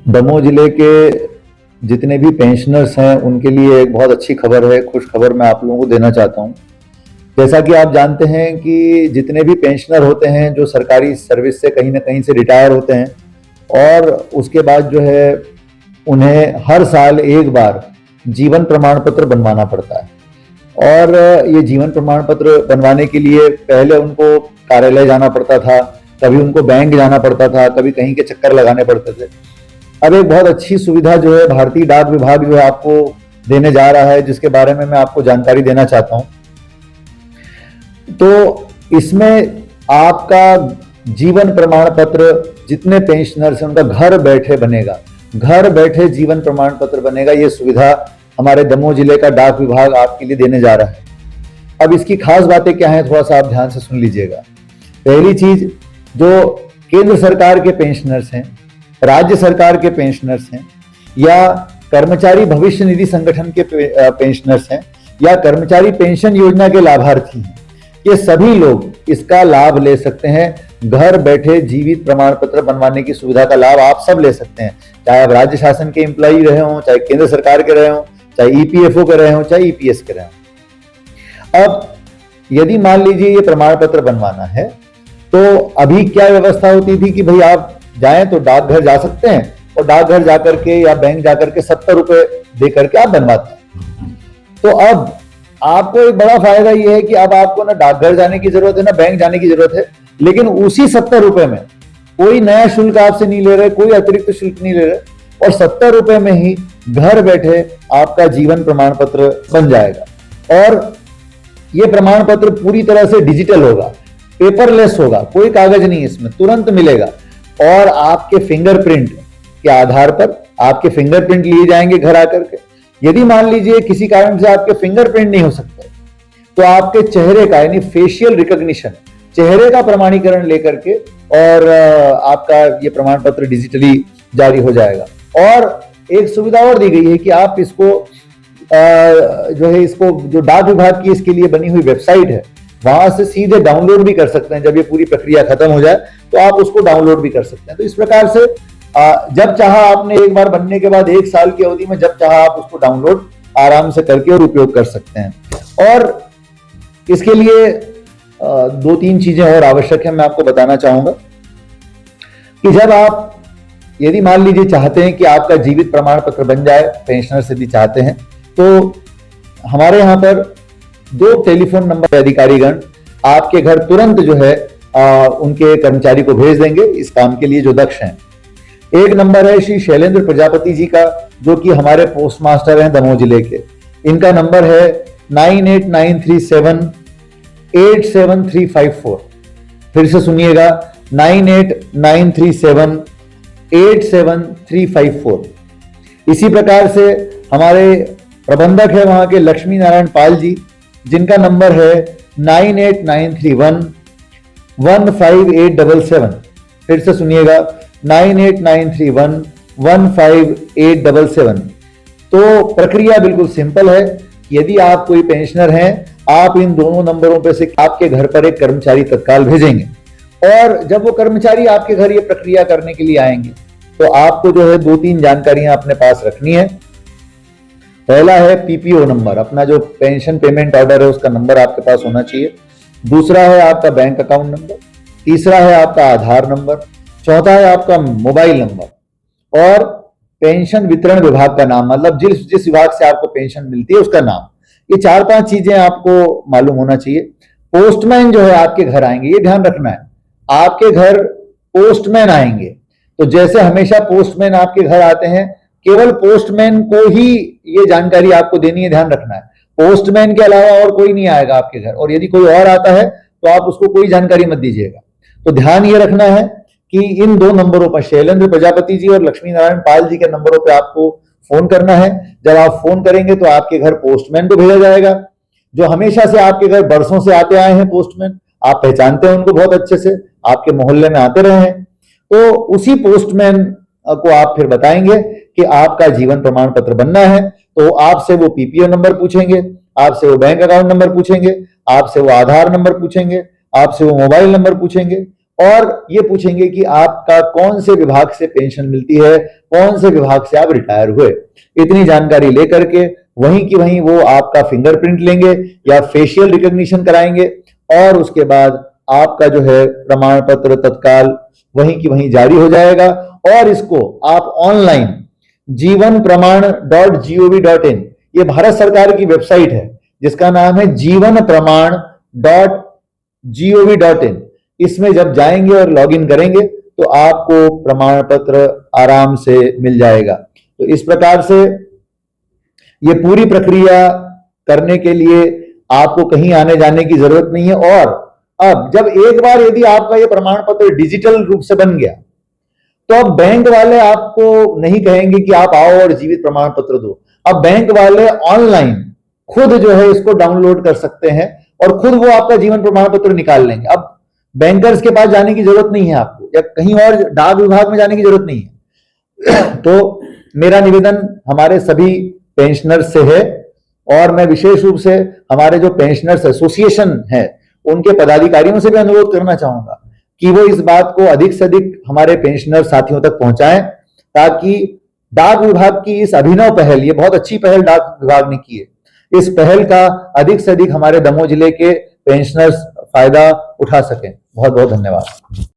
दमोह जिले के जितने भी पेंशनर्स हैं उनके लिए एक बहुत अच्छी खबर है, खुश खबर मैं आप लोगों को देना चाहता हूं। जैसा कि आप जानते हैं कि जितने भी पेंशनर होते हैं जो सरकारी सर्विस से कहीं ना कहीं से रिटायर होते हैं और उसके बाद जो है उन्हें हर साल एक बार जीवन प्रमाण पत्र बनवाना पड़ता है। और ये जीवन प्रमाण पत्र बनवाने के लिए पहले उनको कार्यालय जाना पड़ता था, कभी उनको बैंक जाना पड़ता था, कभी कहीं के चक्कर लगाने पड़ते थे। अब एक बहुत अच्छी सुविधा जो है भारतीय डाक विभाग जो है आपको देने जा रहा है, जिसके बारे में मैं आपको जानकारी देना चाहता हूं। तो इसमें आपका जीवन प्रमाण पत्र जितने पेंशनर्स हैं उनका घर बैठे बनेगा, घर बैठे जीवन प्रमाण पत्र बनेगा। ये सुविधा हमारे दमोह जिले का डाक विभाग आपके लिए देने जा रहा है। अब इसकी खास बातें क्या हैं, थोड़ा सा आप ध्यान से सुन लीजिएगा। पहली चीज, जो केंद्र सरकार के पेंशनर्स हैं, राज्य सरकार के पेंशनर्स हैं, या कर्मचारी भविष्य निधि संगठन के पेंशनर्स हैं, या कर्मचारी पेंशन योजना के लाभार्थी हैं, ये सभी लोग इसका लाभ ले सकते हैं। घर बैठे जीवित प्रमाण पत्र बनवाने की सुविधा का लाभ आप सब ले सकते हैं, चाहे आप राज्य शासन के एम्प्लॉई रहे हों, चाहे केंद्र सरकार के रहे हों, चाहे ईपीएफओ के रहे हों, चाहे ईपीएस के रहे हों। अब यदि मान लीजिए ये प्रमाण पत्र बनवाना है, तो अभी क्या व्यवस्था होती थी कि भाई आप जाएं तो डाकघर जा सकते हैं और डाकघर जाकर के या बैंक जाकर के 70 रुपए दे करके आप बनवाते हैं। तो अब आपको एक बड़ा फायदा यह है कि अब आपको ना डाकघर जाने की जरूरत है ना बैंक जाने की जरूरत है, लेकिन उसी 70 रुपए में कोई नया शुल्क आपसे नहीं ले रहे, कोई अतिरिक्त शुल्क नहीं ले रहे, और 70 रुपए में ही घर बैठे आपका जीवन प्रमाण पत्र बन जाएगा। और यह प्रमाण पत्र पूरी तरह से डिजिटल होगा, पेपरलेस होगा, कोई कागज नहीं, इसमें तुरंत मिलेगा। और आपके फिंगरप्रिंट के आधार पर आपके फिंगरप्रिंट लिए जाएंगे घर आकर के। यदि मान लीजिए किसी कारण से आपके फिंगरप्रिंट नहीं हो सकते, तो आपके चेहरे का यानी फेशियल रिकॉग्निशन, चेहरे का प्रमाणीकरण लेकर के और आपका ये प्रमाण पत्र डिजिटली जारी हो जाएगा। और एक सुविधा और दी गई है कि आप इसको जो डाक विभाग की इसके लिए बनी हुई वेबसाइट है, वहां से सीधे डाउनलोड भी कर सकते हैं। जब ये पूरी प्रक्रिया खत्म हो जाए तो आप उसको डाउनलोड भी कर सकते हैं। तो इस प्रकार से जब चाहा आपने एक बार बनने के बाद 1 साल की अवधि में जब चाहा आप उसको डाउनलोड आराम से करके और उपयोग कर सकते हैं। और इसके लिए 2-3 चीजें और आवश्यक है, मैं आपको बताना चाहूंगा कि जब आप यदि मान लीजिए चाहते हैं कि आपका जीवित प्रमाण पत्र बन जाए, पेंशनर यदि चाहते हैं, तो हमारे यहाँ पर 2 टेलीफोन नंबर अधिकारीगण आपके घर तुरंत जो है उनके कर्मचारी को भेज देंगे इस काम के लिए जो दक्ष हैं। एक नंबर है श्री शैलेंद्र प्रजापति जी का, जो कि हमारे पोस्ट मास्टर हैं दमोह जिले के। इनका नंबर है 9893787354। फिर से सुनिएगा, 9893787354। इसी प्रकार से हमारे प्रबंधक है वहां के लक्ष्मी नारायण पाल जी, जिनका नंबर है 9893115877। फिर से सुनिएगा, 9893115877। तो प्रक्रिया बिल्कुल सिंपल है। यदि आप कोई पेंशनर हैं, आप इन दोनों नंबरों पे से आपके घर पर एक कर्मचारी तत्काल भेजेंगे, और जब वो कर्मचारी आपके घर ये प्रक्रिया करने के लिए आएंगे, तो आपको जो है 2-3 जानकारियां अपने पास रखनी है। पहला है पीपीओ नंबर, अपना जो पेंशन पेमेंट ऑर्डर है उसका नंबर आपके पास होना चाहिए। दूसरा है आपका बैंक अकाउंट नंबर। तीसरा है आपका आधार नंबर। चौथा है आपका मोबाइल नंबर। और पेंशन वितरण विभाग का नाम, मतलब जिस विभाग से आपको पेंशन मिलती है उसका नाम। ये 4-5 चीजें आपको मालूम होना चाहिए। पोस्टमैन जो है आपके घर आएंगे, ये ध्यान रखना है, आपके घर पोस्टमैन आएंगे। तो जैसे हमेशा पोस्टमैन आपके घर आते हैं, केवल पोस्टमैन को ही ये जानकारी आपको देनी है, ध्यान रखना है। पोस्टमैन के अलावा और कोई नहीं आएगा आपके घर, और यदि कोई और आता है तो आप उसको कोई जानकारी मत दीजिएगा। तो ध्यान ये रखना है कि इन 2 नंबरों पर, शैलेंद्र प्रजापति जी और लक्ष्मी नारायण पाल जी के नंबरों पर आपको फोन करना है। जब आप फोन करेंगे तो आपके घर पोस्टमैन को भेजा जाएगा, जो हमेशा से आपके घर बरसों से आते आए हैं पोस्टमैन, आप पहचानते हैं उनको बहुत अच्छे से, आपके मोहल्ले में आते रहे हैं। तो उसी पोस्टमैन को आप फिर बताएंगे कि आपका जीवन प्रमाण पत्र बनना है, तो आपसे वो पीपीओ नंबर पूछेंगे, आपसे वो बैंक अकाउंट नंबर पूछेंगे, आपसे वो आधार नंबर पूछेंगे, आपसे वो मोबाइल नंबर पूछेंगे, और ये पूछेंगे कि आपका कौन से विभाग से पेंशन मिलती है, कौन से विभाग से आप रिटायर हुए। इतनी जानकारी लेकर के वहीं की वहीं वो आपका फिंगरप्रिंट लेंगे या फेशियल रिकॉग्निशन कराएंगे और उसके बाद आपका जो है प्रमाण पत्र तत्काल वहीं की वहीं जारी हो जाएगा। और इसको आप ऑनलाइन jivanpraman.gov.in, ये भारत सरकार की वेबसाइट है जिसका नाम है jivanpraman.gov.in, इसमें जब जाएंगे और लॉगिन करेंगे तो आपको प्रमाण पत्र आराम से मिल जाएगा। तो इस प्रकार से ये पूरी प्रक्रिया करने के लिए आपको कहीं आने जाने की जरूरत नहीं है। और अब जब एक बार यदि आपका ये प्रमाण पत्र डिजिटल रूप से बन गया तो अब बैंक वाले आपको नहीं कहेंगे कि आप आओ और जीवित प्रमाण पत्र दो। अब बैंक वाले ऑनलाइन खुद जो है इसको डाउनलोड कर सकते हैं और खुद वो आपका जीवन प्रमाण पत्र निकाल लेंगे। अब बैंकर्स के पास जाने की जरूरत नहीं है आपको, या कहीं और डाक विभाग में जाने की जरूरत नहीं है। तो मेरा निवेदन हमारे सभी पेंशनर्स से है और मैं विशेष रूप से हमारे जो पेंशनर्स एसोसिएशन है उनके पदाधिकारियों से भी अनुरोध करना चाहूंगा कि वो इस बात को अधिक से अधिक हमारे पेंशनर साथियों तक पहुंचाएं, ताकि डाक विभाग की इस अभिनव पहल, ये बहुत अच्छी पहल डाक विभाग ने की है, इस पहल का अधिक से अधिक हमारे दमोह जिले के पेंशनर्स फायदा उठा सकें। बहुत बहुत धन्यवाद।